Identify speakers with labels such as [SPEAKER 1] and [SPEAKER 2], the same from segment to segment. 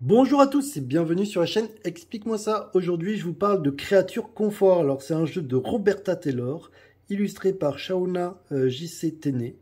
[SPEAKER 1] Bonjour à tous et bienvenue sur la chaîne Explique-moi ça. Aujourd'hui, je vous parle de Créature Confort. Alors, c'est un jeu de Roberta Taylor, illustré par Shauna J.C. Tenney.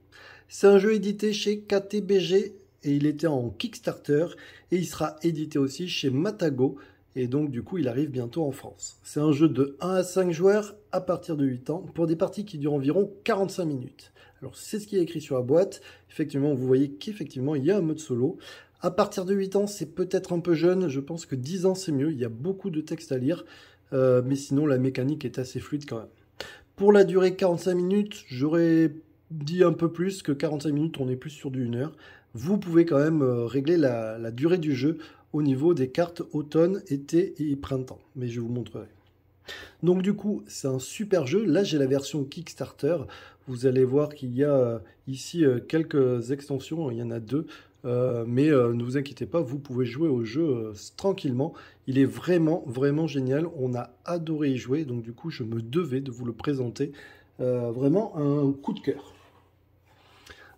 [SPEAKER 1] C'est un jeu édité chez KTBG et il était en Kickstarter et il sera édité aussi chez Matago et donc du coup, il arrive bientôt en France. C'est un jeu de 1 à 5 joueurs à partir de 8 ans pour des parties qui durent environ 45 minutes. Alors, c'est ce qui est écrit sur la boîte. Effectivement, vous voyez qu'effectivement, il y a un mode solo. À partir de 8 ans, c'est peut-être un peu jeune. Je pense que 10 ans, c'est mieux. Il y a beaucoup de textes à lire. Mais sinon, la mécanique est assez fluide quand même. Pour la durée 45 minutes, j'aurais dit un peu plus que 45 minutes. On est plus sur du 1 heure. Vous pouvez quand même régler la durée du jeu au niveau des cartes automne, été et printemps. Mais je vous montrerai. Donc du coup, c'est un super jeu. Là, j'ai la version Kickstarter. Vous allez voir qu'il y a ici quelques extensions. Il y en a deux. Mais ne vous inquiétez pas, vous pouvez jouer au jeu tranquillement. Il est vraiment, vraiment génial. On a adoré y jouer. Donc du coup, je me devais de vous le présenter. Vraiment un coup de cœur.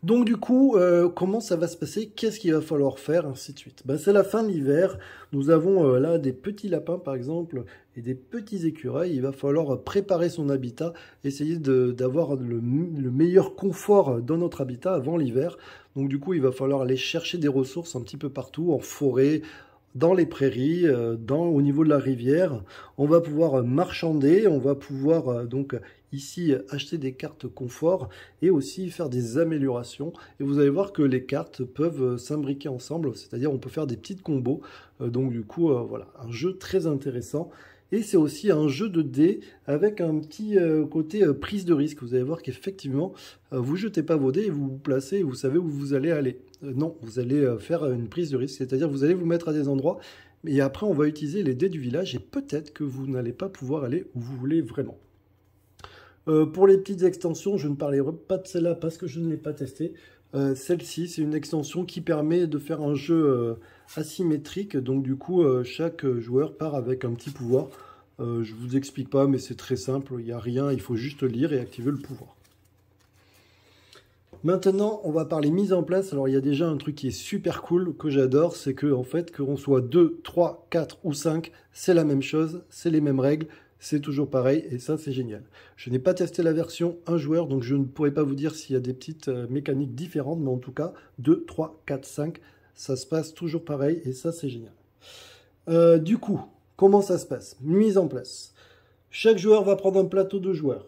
[SPEAKER 1] Donc du coup, comment ça va se passer? Qu'est-ce qu'il va falloir faire? Ainsi de suite. Ben, c'est la fin de l'hiver. Nous avons là des petits lapins, par exemple, et des petits écureuils. Il va falloir préparer son habitat, essayer d'avoir le meilleur confort dans notre habitat avant l'hiver. Donc du coup, il va falloir aller chercher des ressources un petit peu partout, en forêt, dans les prairies, au niveau de la rivière. On va pouvoir marchander, on va pouvoir donc ici acheter des cartes confort et aussi faire des améliorations. Et vous allez voir que les cartes peuvent s'imbriquer ensemble, c'est-à-dire on peut faire des petites combos. Donc du coup, voilà, un jeu très intéressant. Et c'est aussi un jeu de dés avec un petit côté prise de risque. Vous allez voir qu'effectivement, vous jetez pas vos dés et vous vous placez et vous savez où vous allez aller. Non, vous allez faire une prise de risque, c'est-à-dire vous allez vous mettre à des endroits et après on va utiliser les dés du village et peut-être que vous n'allez pas pouvoir aller où vous voulez vraiment. Pour les petites extensions, je ne parlerai pas de celle-là parce que je ne l'ai pas testée. Celle-ci, c'est une extension qui permet de faire un jeu asymétrique. Donc du coup, chaque joueur part avec un petit pouvoir. Je ne vous explique pas, mais c'est très simple. Il n'y a rien, il faut juste lire et activer le pouvoir. Maintenant, on va parler mise en place. Alors, il y a déjà un truc qui est super cool, que j'adore, c'est que en fait, qu'on soit 2, 3, 4 ou 5, c'est la même chose, c'est les mêmes règles, c'est toujours pareil, et ça, c'est génial. Je n'ai pas testé la version 1 joueur, donc je ne pourrais pas vous dire s'il y a des petites mécaniques différentes, mais en tout cas, 2, 3, 4, 5, ça se passe toujours pareil, et ça, c'est génial. Du coup, comment ça se passe? Mise en place. Chaque joueur va prendre un plateau de joueurs.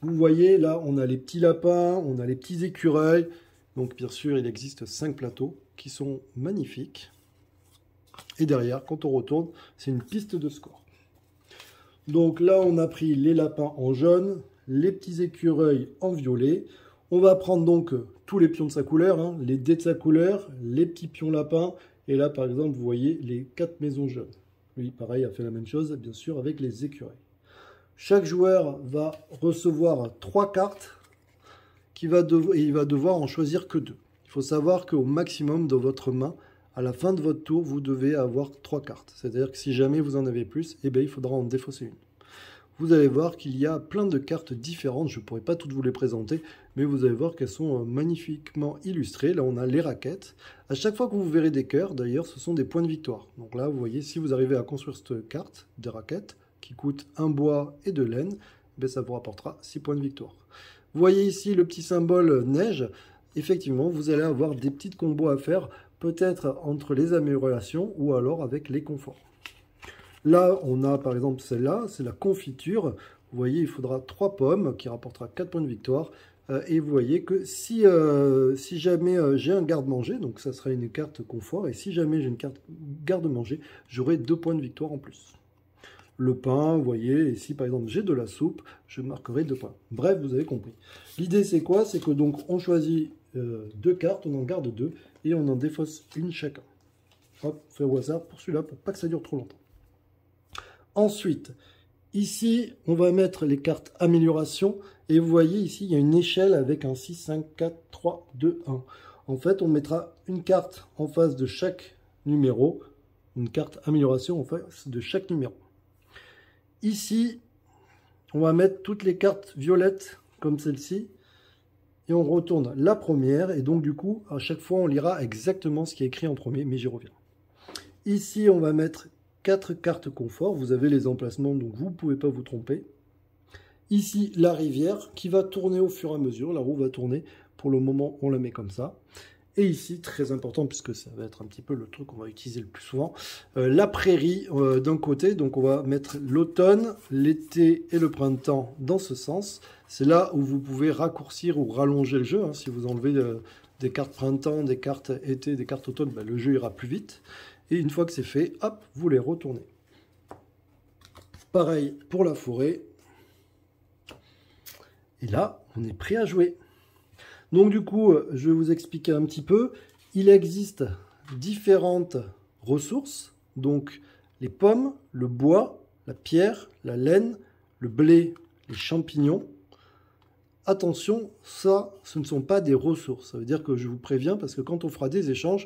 [SPEAKER 1] Vous voyez, là, on a les petits lapins, on a les petits écureuils. Donc, bien sûr, il existe 5 plateaux qui sont magnifiques. Et derrière, quand on retourne, c'est une piste de score. Donc là, on a pris les lapins en jaune, les petits écureuils en violet. On va prendre donc tous les pions de sa couleur, hein, les dés de sa couleur, les petits pions lapins. Et là, par exemple, vous voyez les 4 maisons jaunes. Lui, pareil, a fait la même chose, bien sûr, avec les écureuils. Chaque joueur va recevoir 3 cartes et il va devoir en choisir que 2. Il faut savoir qu'au maximum de votre main, à la fin de votre tour, vous devez avoir 3 cartes. C'est-à-dire que si jamais vous en avez plus, eh bien, il faudra en défausser une. Vous allez voir qu'il y a plein de cartes différentes. Je ne pourrai pas toutes vous les présenter, mais vous allez voir qu'elles sont magnifiquement illustrées. Là, on a les raquettes. À chaque fois que vous verrez des cœurs, d'ailleurs, ce sont des points de victoire. Donc là, vous voyez, si vous arrivez à construire cette carte des raquettes, qui coûte un bois et de laine, ben ça vous rapportera 6 points de victoire. Vous voyez ici le petit symbole neige. Effectivement, vous allez avoir des petites combos à faire, peut-être entre les améliorations ou alors avec les conforts. Là, on a par exemple celle-là, c'est la confiture. Vous voyez, il faudra 3 pommes qui rapportera 4 points de victoire. Et vous voyez que si jamais j'ai un garde-manger, donc ça sera une carte confort, et si jamais j'ai une carte garde-manger, j'aurai 2 points de victoire en plus. Le pain, vous voyez, et si par exemple j'ai de la soupe, je marquerai 2 points. Bref, vous avez compris. L'idée c'est quoi? C'est que donc on choisit 2 cartes, on en garde 2, et on en défausse une chacun. Hop, fait au hasard pour celui-là, pour pas que ça dure trop longtemps. Ensuite, ici, on va mettre les cartes amélioration, et vous voyez ici, il y a une échelle avec un 6, 5, 4, 3, 2, 1. En fait, on mettra une carte en face de chaque numéro, une carte amélioration en face de chaque numéro. Ici, on va mettre toutes les cartes violettes comme celle-ci et on retourne la première et donc du coup, à chaque fois, on lira exactement ce qui est écrit en premier, mais j'y reviens. Ici, on va mettre 4 cartes confort. Vous avez les emplacements, donc vous ne pouvez pas vous tromper. Ici, la rivière qui va tourner au fur et à mesure. La roue va tourner. Pour le moment, on la met comme ça. Et ici, très important, puisque ça va être un petit peu le truc qu'on va utiliser le plus souvent, la prairie d'un côté. Donc, on va mettre l'automne, l'été et le printemps dans ce sens. C'est là où vous pouvez raccourcir ou rallonger le jeu. Hein. Si vous enlevez des cartes printemps, des cartes été, des cartes automne, ben, le jeu ira plus vite. Et une fois que c'est fait, hop, vous les retournez. Pareil pour la forêt. Et là, on est prêt à jouer. Donc du coup, je vais vous expliquer un petit peu. Il existe différentes ressources. Donc les pommes, le bois, la pierre, la laine, le blé, les champignons. Attention, ça, ce ne sont pas des ressources. Ça veut dire que je vous préviens, parce que quand on fera des échanges,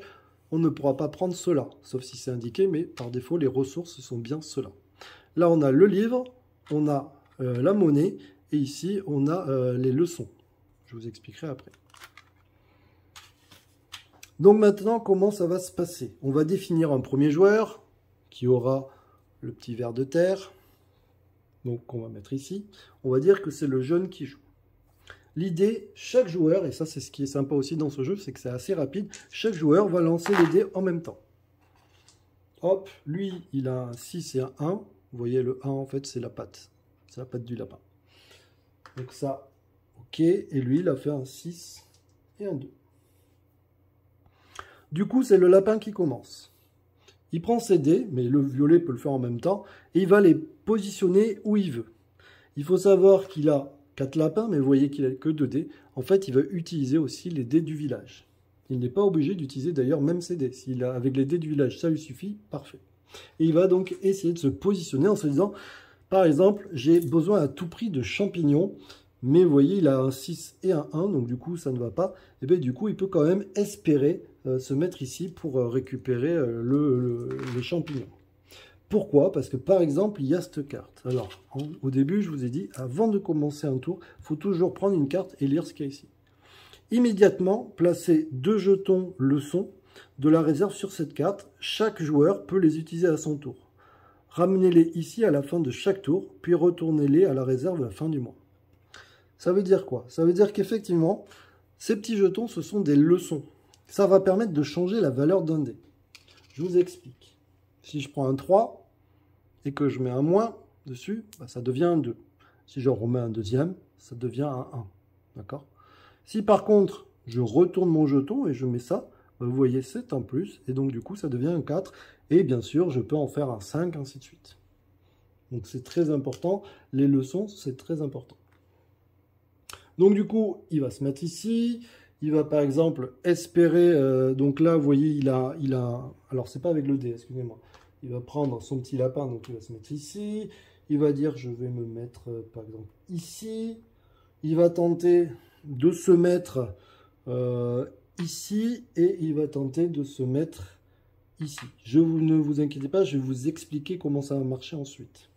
[SPEAKER 1] on ne pourra pas prendre cela. Sauf si c'est indiqué, mais par défaut, les ressources, ce sont bien cela. Là, on a le livre, on a la monnaie, et ici, on a les leçons. Je vous expliquerai après. Donc maintenant, comment ça va se passer? On va définir un premier joueur qui aura le petit ver de terre. Donc on va mettre ici. On va dire que c'est le jeune qui joue. L'idée, chaque joueur, et ça c'est ce qui est sympa aussi dans ce jeu, c'est que c'est assez rapide, chaque joueur va lancer les dés en même temps. Hop, lui, il a un 6 et un 1. Vous voyez, le 1, en fait, c'est la patte. C'est la patte du lapin. Donc ça, ok. Et lui, il a fait un 6 et un 2. Du coup, c'est le lapin qui commence. Il prend ses dés, mais le violet peut le faire en même temps, et il va les positionner où il veut. Il faut savoir qu'il a 4 lapins, mais vous voyez qu'il n'a que 2 dés. En fait, il va utiliser aussi les dés du village. Il n'est pas obligé d'utiliser d'ailleurs même ses dés. S'il a, avec les dés du village, ça lui suffit, parfait. Et il va donc essayer de se positionner en se disant, par exemple, j'ai besoin à tout prix de champignons, mais vous voyez, il a un 6 et un 1, donc du coup, ça ne va pas. Et bien du coup, il peut quand même espérer se mettre ici pour récupérer les champignons. Pourquoi? Parce que par exemple, il y a cette carte. Alors, au début, je vous ai dit, avant de commencer un tour, il faut toujours prendre une carte et lire ce qu'il y a ici. Immédiatement, placez 2 jetons leçons de la réserve sur cette carte. Chaque joueur peut les utiliser à son tour. Ramenez-les ici à la fin de chaque tour, puis retournez-les à la réserve à la fin du mois. Ça veut dire quoi? Ça veut dire qu'effectivement, ces petits jetons, ce sont des leçons. Ça va permettre de changer la valeur d'un dé. Je vous explique. Si je prends un 3 et que je mets un moins dessus, bah, ça devient un 2. Si je remets un deuxième, ça devient un 1. D'accord? Si par contre, je retourne mon jeton et je mets ça, bah, vous voyez, c'est un plus. Et donc, du coup, ça devient un 4. Et bien sûr, je peux en faire un 5, ainsi de suite. Donc, c'est très important. Les leçons, c'est très important. Donc, du coup, il va se mettre ici. Il va, par exemple, espérer... donc là, vous voyez, il a alors, c'est pas avec le dé, excusez-moi. Il va prendre son petit lapin, donc il va se mettre ici. Il va dire, je vais me mettre, par exemple, ici. Il va tenter de se mettre ici et il va tenter de se mettre ici. Ne vous inquiétez pas, je vais vous expliquer comment ça va marcher ensuite.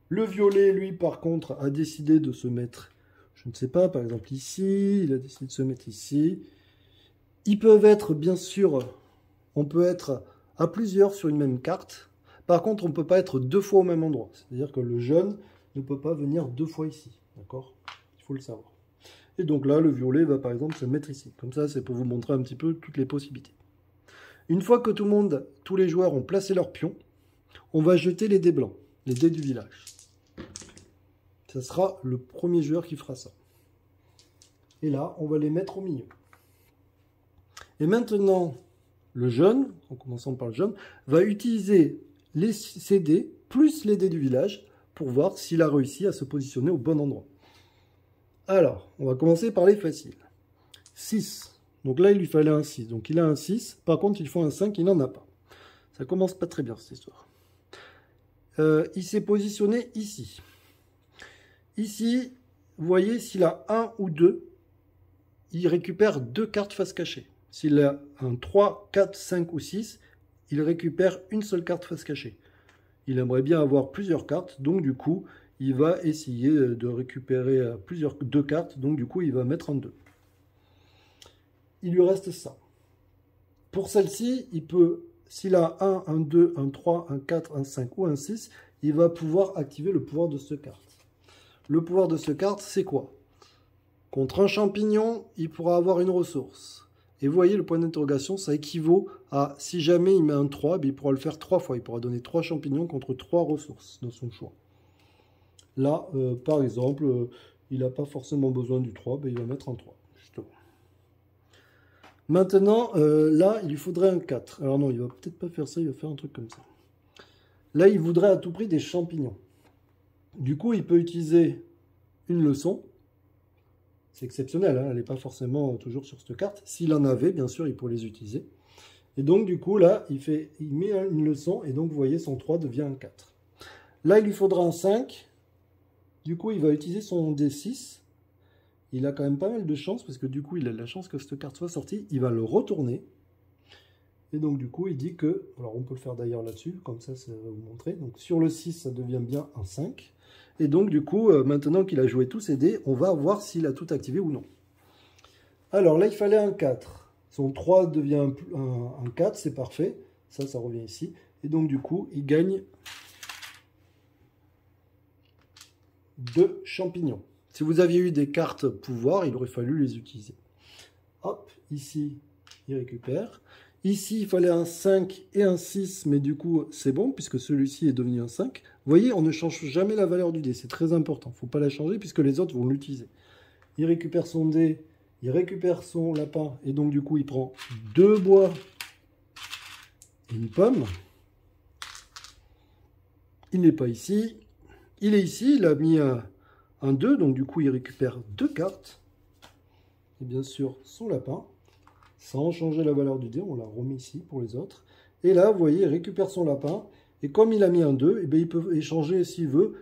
[SPEAKER 1] Le violet, lui, par contre, a décidé de se mettre, je ne sais pas, par exemple ici. Il a décidé de se mettre ici. Ils peuvent être, bien sûr, on peut être à plusieurs sur une même carte. Par contre, on ne peut pas être 2 fois au même endroit. C'est-à-dire que le jaune ne peut pas venir 2 fois ici. D'accord? Il faut le savoir. Et donc là, le violet va par exemple se mettre ici. Comme ça, c'est pour vous montrer un petit peu toutes les possibilités. Une fois que tous les joueurs ont placé leurs pions, on va jeter les dés blancs, les dés du village. Ce sera le premier joueur qui fera ça. Et là, on va les mettre au milieu. Et maintenant, le jaune, en commençant par le jaune, va utiliser ces dés plus les dés du village pour voir s'il a réussi à se positionner au bon endroit. Alors, on va commencer par les faciles. 6. Donc là, il lui fallait un 6. Donc il a un 6. Par contre, il faut un 5, il n'en a pas. Ça commence pas très bien, cette histoire. Il s'est positionné ici. Ici, vous voyez, s'il a 1 ou 2, il récupère 2 cartes face cachée. S'il a un 3, 4, 5 ou 6, il récupère une seule carte face cachée. Il aimerait bien avoir plusieurs cartes, donc du coup, il va essayer de récupérer 2 cartes, donc du coup, il va mettre un 2. Il lui reste ça. Pour celle-ci, il peut s'il a un 2, un 3, un 4, un 5 ou un 6, il va pouvoir activer le pouvoir de cette carte. Le pouvoir de cette carte, c'est quoi? Contre un champignon, il pourra avoir une ressource. Et vous voyez, le point d'interrogation, ça équivaut à, si jamais il met un 3, il pourra le faire 3 fois. Il pourra donner 3 champignons contre 3 ressources dans son choix. Là, par exemple, il n'a pas forcément besoin du 3, il va mettre un 3, justement. Maintenant, là, il lui faudrait un 4. Alors non, il va peut-être pas faire ça, il va faire un truc comme ça. Là, il voudrait à tout prix des champignons. Du coup, il peut utiliser une leçon. C'est exceptionnel, hein, elle n'est pas forcément toujours sur cette carte. S'il en avait, bien sûr, il pourrait les utiliser. Et donc, du coup, là, il met une leçon, et donc, vous voyez, son 3 devient un 4. Là, il lui faudra un 5. Du coup, il va utiliser son D6. Il a quand même pas mal de chance, parce que du coup, il a de la chance que cette carte soit sortie. Il va le retourner. Et donc, du coup, il dit que... Alors, on peut le faire d'ailleurs là-dessus, comme ça va vous montrer. Donc, sur le 6, ça devient bien un 5. Et donc, du coup, maintenant qu'il a joué tous ses dés, on va voir s'il a tout activé ou non. Alors, là, il fallait un 4. Son 3 devient un 4, c'est parfait. Ça revient ici. Et donc, du coup, il gagne 2 champignons. Si vous aviez eu des cartes pouvoir, il aurait fallu les utiliser. Hop, ici, il récupère. Ici, il fallait un 5 et un 6, mais du coup, c'est bon, puisque celui-ci est devenu un 5. Vous voyez, on ne change jamais la valeur du dé, c'est très important. Il ne faut pas la changer, puisque les autres vont l'utiliser. Il récupère son dé, il récupère son lapin, et donc du coup, il prend 2 bois et une pomme. Il n'est pas ici. Il est ici, il a mis un 2, donc du coup, il récupère 2 cartes. Et bien sûr, son lapin. Sans changer la valeur du dé, on l'a remis ici pour les autres. Et là, vous voyez, il récupère son lapin. Et comme il a mis un 2, eh bien, il peut échanger, s'il veut,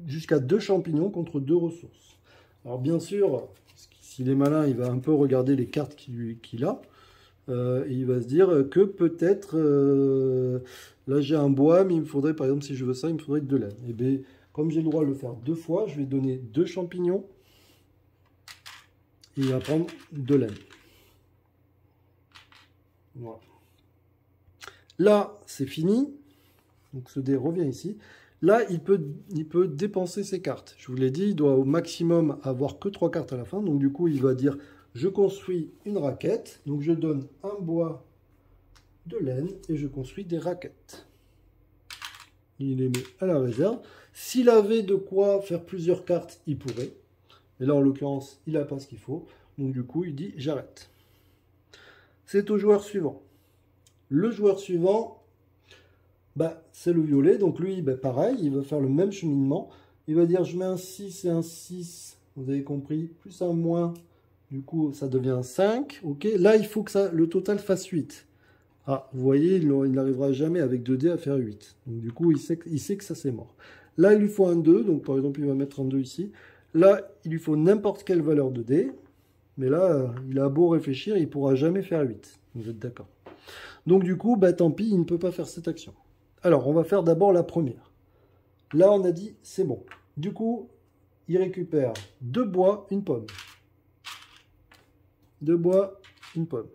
[SPEAKER 1] jusqu'à 2 champignons contre 2 ressources. Alors bien sûr, s'il est malin, il va un peu regarder les cartes qu'il a. Et il va se dire que peut-être, là j'ai un bois, mais il me faudrait, par exemple, si je veux ça, il me faudrait 2 laines. Et bien, comme j'ai le droit de le faire 2 fois, je vais donner 2 champignons. Et il va prendre 2 laines. Voilà. Là, c'est fini. Donc ce dé revient ici. Là, il peut dépenser ses cartes. Je vous l'ai dit, il doit au maximum avoir que 3 cartes à la fin. Donc du coup, il va dire, je construis une raquette. Donc je donne un bois de laine et je construis des raquettes. Il les met à la réserve. S'il avait de quoi faire plusieurs cartes, il pourrait. Mais là, en l'occurrence, il n'a pas ce qu'il faut. Donc du coup, il dit, j'arrête. C'est au joueur suivant. Le joueur suivant, c'est le violet. Donc lui, pareil, il va faire le même cheminement. Il va dire, je mets un 6 et un 6, vous avez compris, plus un moins. Du coup, ça devient 5. Ok. Là, il faut que le total fasse 8. Ah, vous voyez, il n'arrivera jamais avec 2 dés à faire 8. Donc du coup, il sait que ça, c'est mort. Là, il lui faut un 2. Donc par exemple, il va mettre un 2 ici. Là, il lui faut n'importe quelle valeur de dés. Mais là, il a beau réfléchir, il ne pourra jamais faire 8. Vous êtes d'accord? Donc du coup, tant pis, il ne peut pas faire cette action. Alors, on va faire d'abord la première. Là, on a dit, c'est bon. Du coup, il récupère 2 bois, une pomme. 2 bois, une pomme.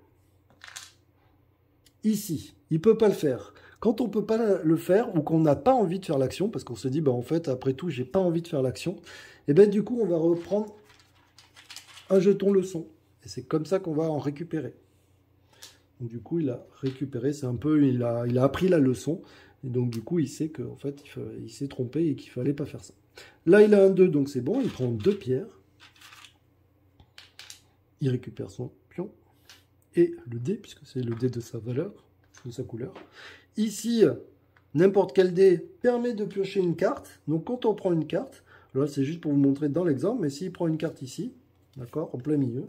[SPEAKER 1] Ici, il ne peut pas le faire. Quand on ne peut pas le faire ou qu'on n'a pas envie de faire l'action, parce qu'on se dit, en fait, après tout, j'ai pas envie de faire l'action, et bien du coup, on va reprendre un jeton leçon. Et c'est comme ça qu'on va en récupérer. Donc, du coup, il a récupéré, c'est un peu, il a appris la leçon. Et donc, du coup, il sait qu'en fait, il s'est trompé et qu'il ne fallait pas faire ça. Là, il a un 2, donc c'est bon. Il prend 2 pierres. Il récupère son pion. Et le dé, puisque c'est le dé de sa valeur, de sa couleur. Ici, n'importe quel dé permet de piocher une carte. Donc, quand on prend une carte, là, c'est juste pour vous montrer dans l'exemple, mais s'il prend une carte ici, d'accord, en plein milieu,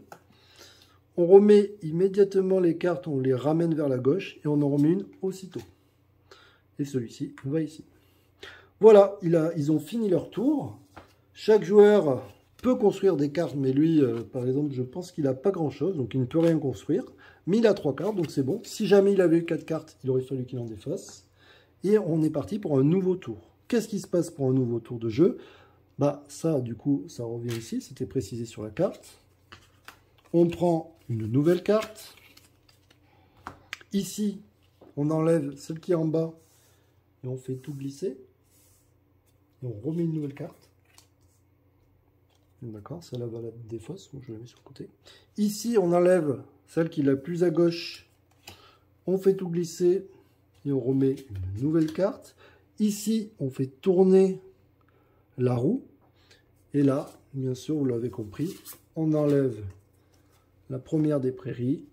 [SPEAKER 1] on remet immédiatement les cartes, on les ramène vers la gauche et on en remet une aussitôt. Et celui-ci va ici. Voilà, ils ont fini leur tour. Chaque joueur peut construire des cartes, mais lui, par exemple, je pense qu'il n'a pas grand-chose, donc il ne peut rien construire. Mais il a 3 cartes, donc c'est bon. Si jamais il avait eu 4 cartes, il aurait fallu qu'il en défasse. Et on est parti pour un nouveau tour. Qu'est-ce qui se passe pour un nouveau tour de jeu? Ça, du coup, ça revient ici, c'était précisé sur la carte. On prend une nouvelle carte. Ici, on enlève celle qui est en bas et on fait tout glisser. Et on remet une nouvelle carte. D'accord, celle-là va la défausse, donc je la mets sur le côté. Ici, on enlève celle qui est la plus à gauche. On fait tout glisser et on remet une nouvelle carte. Ici, on fait tourner la roue. Et là, bien sûr, vous l'avez compris, on enlève la première des prairies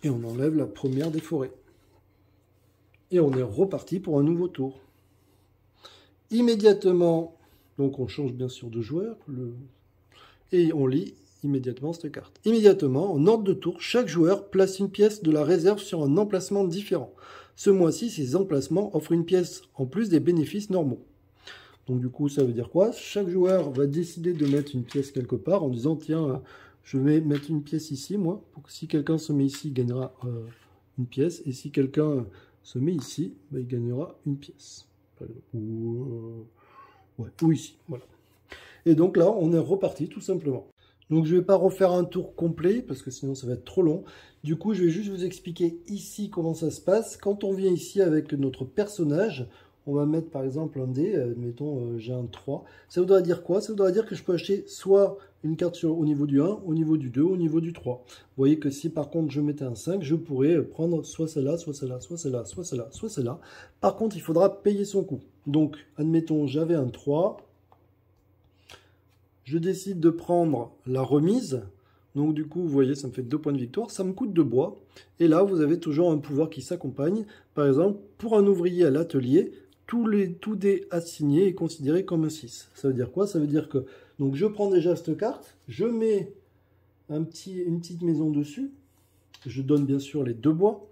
[SPEAKER 1] et on enlève la première des forêts. Et on est reparti pour un nouveau tour. Immédiatement, donc on change bien sûr de joueur et on lit immédiatement cette carte. Immédiatement, en ordre de tour, chaque joueur place une pièce de la réserve sur un emplacement différent. Ce mois-ci, ces emplacements offrent une pièce en plus des bénéfices normaux. Donc du coup, ça veut dire quoi? Chaque joueur va décider de mettre une pièce quelque part en disant, tiens, je vais mettre une pièce ici, moi, pour que si quelqu'un se met ici, il gagnera une pièce. Et si quelqu'un se met ici, bah, il gagnera une pièce. Ou ici, voilà. Et donc là, on est reparti, tout simplement. Donc je ne vais pas refaire un tour complet, parce que sinon ça va être trop long. Du coup, je vais juste vous expliquer ici comment ça se passe. Quand on vient ici avec notre personnage, on va mettre par exemple un dé, mettons j'ai un 3. Ça voudra dire quoi? Ça voudra dire que je peux acheter soit une carte au niveau du 1, au niveau du 2, au niveau du 3. Vous voyez que si par contre je mettais un 5, je pourrais prendre soit celle-là, soit celle-là, soit celle-là, soit celle-là, soit celle-là. Par contre, il faudra payer son coût. Donc, admettons, j'avais un 3. Je décide de prendre la remise. Donc du coup, vous voyez, ça me fait 2 points de victoire. Ça me coûte 2 bois. Et là, vous avez toujours un pouvoir qui s'accompagne. Par exemple, pour un ouvrier à l'atelier, tout dé assigné est considéré comme un 6. Ça veut dire quoi? Ça veut dire que donc je prends déjà cette carte, je mets une petite maison dessus, je donne bien sûr les 2 bois,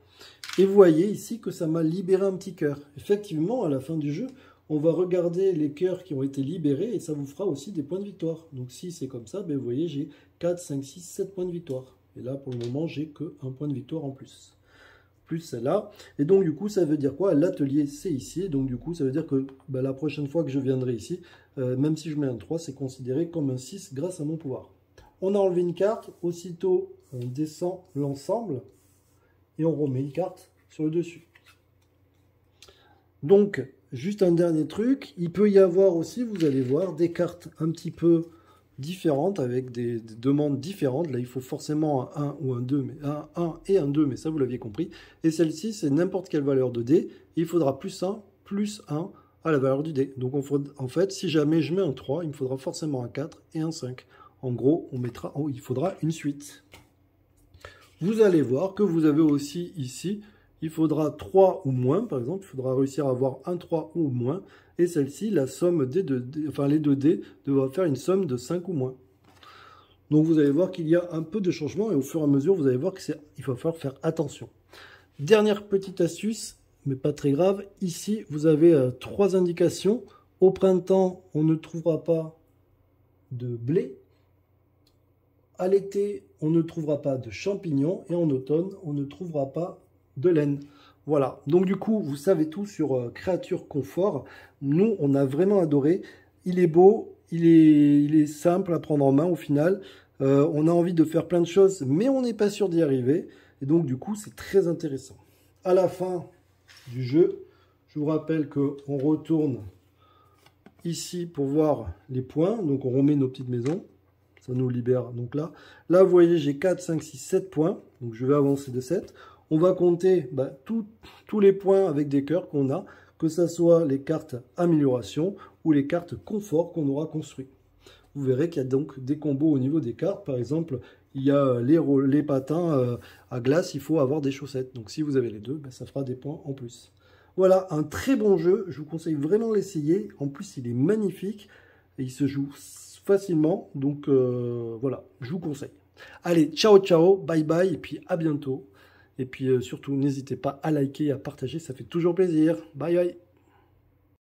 [SPEAKER 1] et vous voyez ici que ça m'a libéré un petit cœur. Effectivement, à la fin du jeu, on va regarder les cœurs qui ont été libérés, et ça vous fera aussi des points de victoire. Donc si c'est comme ça, ben, vous voyez, j'ai 4, 5, 6, 7 points de victoire. Et là, pour le moment, j'ai que 1 point de victoire en plus. Plus celle-là. Et donc du coup, ça veut dire quoi? L'atelier, c'est ici. Donc du coup, ça veut dire que bah, la prochaine fois que je viendrai ici, même si je mets un 3, c'est considéré comme un 6 grâce à mon pouvoir. On a enlevé une carte. Aussitôt, on descend l'ensemble et on remet une carte sur le dessus. Donc, juste un dernier truc. Il peut y avoir aussi, vous allez voir, des cartes un petit peu différentes, avec des demandes différentes. Là, il faut forcément un 1 ou un 2, mais un 1 et un 2, mais ça, vous l'aviez compris. Et celle-ci, c'est n'importe quelle valeur de dé. Il faudra plus 1 à la valeur du dé. Donc, en fait, si jamais je mets un 3, il me faudra forcément un 4 et un 5. En gros, il faudra une suite. Vous allez voir que vous avez aussi ici, il faudra 3 ou moins, par exemple. Il faudra réussir à avoir un 3 ou moins. Et celle-ci, la somme les 2 dés devra faire une somme de 5 ou moins. Donc vous allez voir qu'il y a un peu de changement et au fur et à mesure, vous allez voir qu'il va falloir faire attention. Dernière petite astuce, mais pas très grave. Ici, vous avez 3 indications. Au printemps, on ne trouvera pas de blé. À l'été, on ne trouvera pas de champignons. Et en automne, on ne trouvera pas de laine. Voilà, donc du coup, vous savez tout sur Créature Confort. Nous, on a vraiment adoré. Il est beau, il est simple à prendre en main au final. On a envie de faire plein de choses, mais on n'est pas sûr d'y arriver. Et donc, du coup, c'est très intéressant. À la fin du jeu, je vous rappelle qu'on retourne ici pour voir les points. Donc, on remet nos petites maisons. Ça nous libère. Donc là, vous voyez, j'ai 4, 5, 6, 7 points. Donc, je vais avancer de 7. On va compter tous les points avec des cœurs qu'on a, que ce soit les cartes amélioration ou les cartes confort qu'on aura construit. Vous verrez qu'il y a donc des combos au niveau des cartes. Par exemple, il y a les patins à glace, il faut avoir des chaussettes. Donc si vous avez les deux, ça fera des points en plus. Voilà, un très bon jeu. Je vous conseille vraiment de l'essayer. En plus, il est magnifique et il se joue facilement. Donc voilà, je vous conseille. Allez, ciao, ciao, bye bye et puis à bientôt. Et puis surtout, n'hésitez pas à liker et à partager, ça fait toujours plaisir. Bye bye.